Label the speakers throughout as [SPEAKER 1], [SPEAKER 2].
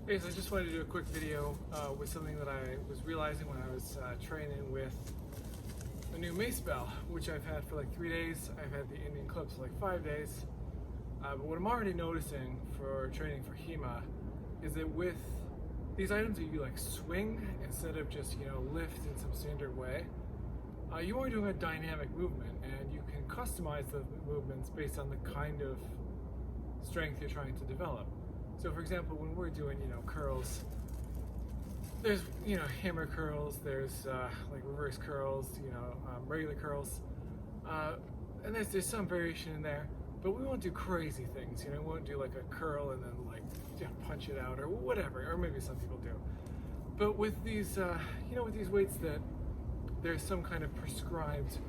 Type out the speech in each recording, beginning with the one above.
[SPEAKER 1] Hey, so I just wanted to do a quick video with something that I was realizing when I was training with the new Mace bell, which I've had for like 3 days. I've had the Indian clubs for like 5 days. But what I'm already noticing for training for HEMA is that with these items that you like swing instead of just, lift in some standard way, you are doing a dynamic movement, and you can customize the movements based on the kind of strength you're trying to develop. So for example, when we're doing, curls, there's, hammer curls, there's like reverse curls, regular curls, and there's some variation in there, but we won't do crazy things, we won't do like a curl and then like punch it out or whatever, or maybe some people do. But with these, with these weights that there's some kind of prescribed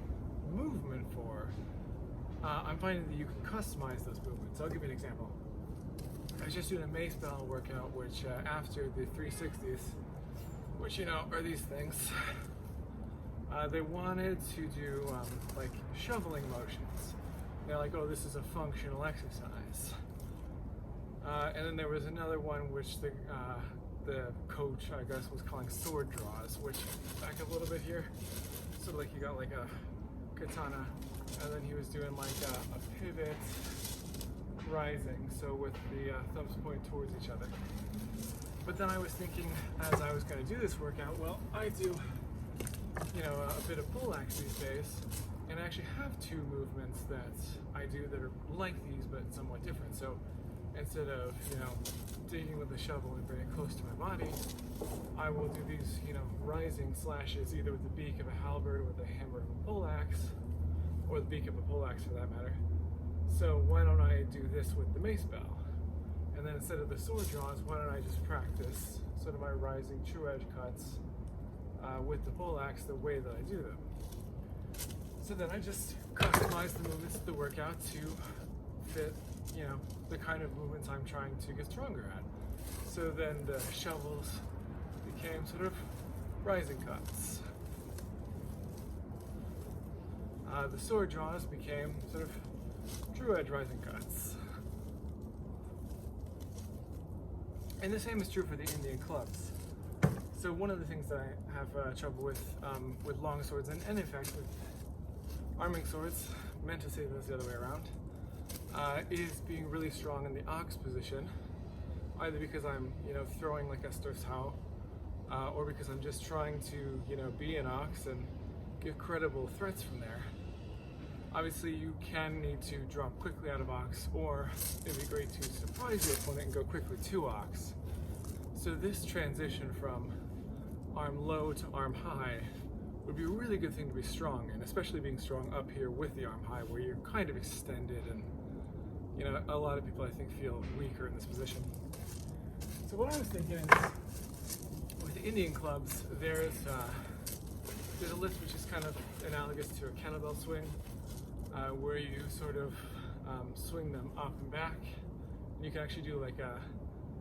[SPEAKER 1] movement for, I'm finding that you can customize those movements. I'll give you an example. I was just doing a Mace bell workout, which after the 360s, which are these things, they wanted to do like shoveling motions. They're like, oh, this is a functional exercise. And then there was another one which the coach, I guess, was calling sword draws, which, back up a little bit here, so like you got like a katana, and then he was doing like a pivot rising, so with the thumbs pointing towards each other. But then I was thinking, as I was going to do this workout, well, I do, a bit of pull axe these days, and I actually have two movements that I do that are like these, but somewhat different. So instead of, digging with a shovel and bring it close to my body, I will do these, rising slashes, either with the beak of a halberd, with the hammer of a pole axe, or the beak of a pole axe for that matter. So why don't I do this with the Mace bell? And then instead of the sword draws, why don't I just practice sort of my rising true edge cuts with the pole axe the way that I do them. So then I just customize the movements of the workout to fit, the kind of movements I'm trying to get stronger at. So then the shovels became sort of rising cuts. The sword draws became sort of true edge rising cuts. And the same is true for the Indian clubs. So one of the things that I have trouble with long swords, and in fact with arming swords, meant to say this the other way around, is being really strong in the ox position, either because I'm throwing like a storsau, or because I'm just trying to be an ox and give credible threats from there. Obviously, you can need to drop quickly out of ox, or it'd be great to surprise your opponent and go quickly to ox. So this transition from arm low to arm high would be a really good thing to be strong in, especially being strong up here with the arm high, where you're kind of extended, and a lot of people I think feel weaker in this position. So what I was thinking is, with the Indian clubs, there's a lift which is kind of analogous to a kettlebell swing, where you sort of swing them up and back. And you can actually do like a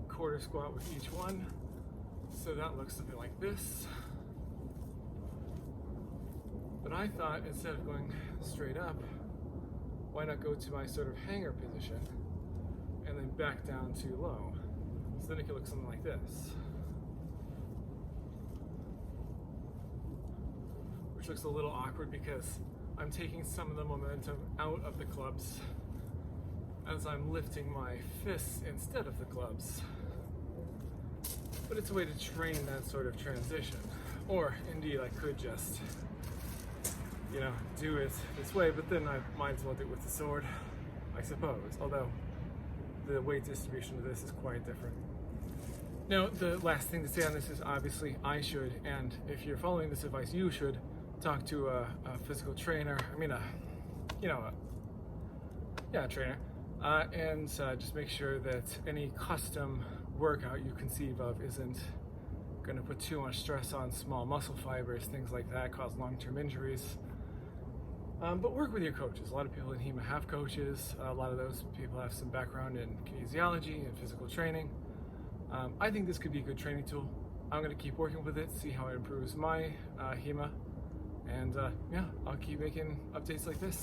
[SPEAKER 1] quarter squat with each one. So that looks something like this. But I thought, instead of going straight up, why not go to my sort of hanger position and then back down to low? So then it could look something like this, which looks a little awkward because I'm taking some of the momentum out of the clubs as I'm lifting my fists instead of the clubs. But it's a way to train that sort of transition. Or indeed, I could just, do it this way, but then I might as well do it with the sword, I suppose. Although the weight distribution of this is quite different. Now, the last thing to say on this is, obviously I should, and if you're following this advice, you should talk to a physical trainer. A trainer, and just make sure that any custom workout you conceive of isn't going to put too much stress on small muscle fibers, things like that, cause long-term injuries. But work with your coaches. A lot of people in HEMA have coaches. A lot of those people have some background in kinesiology and physical training. I think this could be a good training tool. I'm going to keep working with it, see how it improves my HEMA. And I'll keep making updates like this.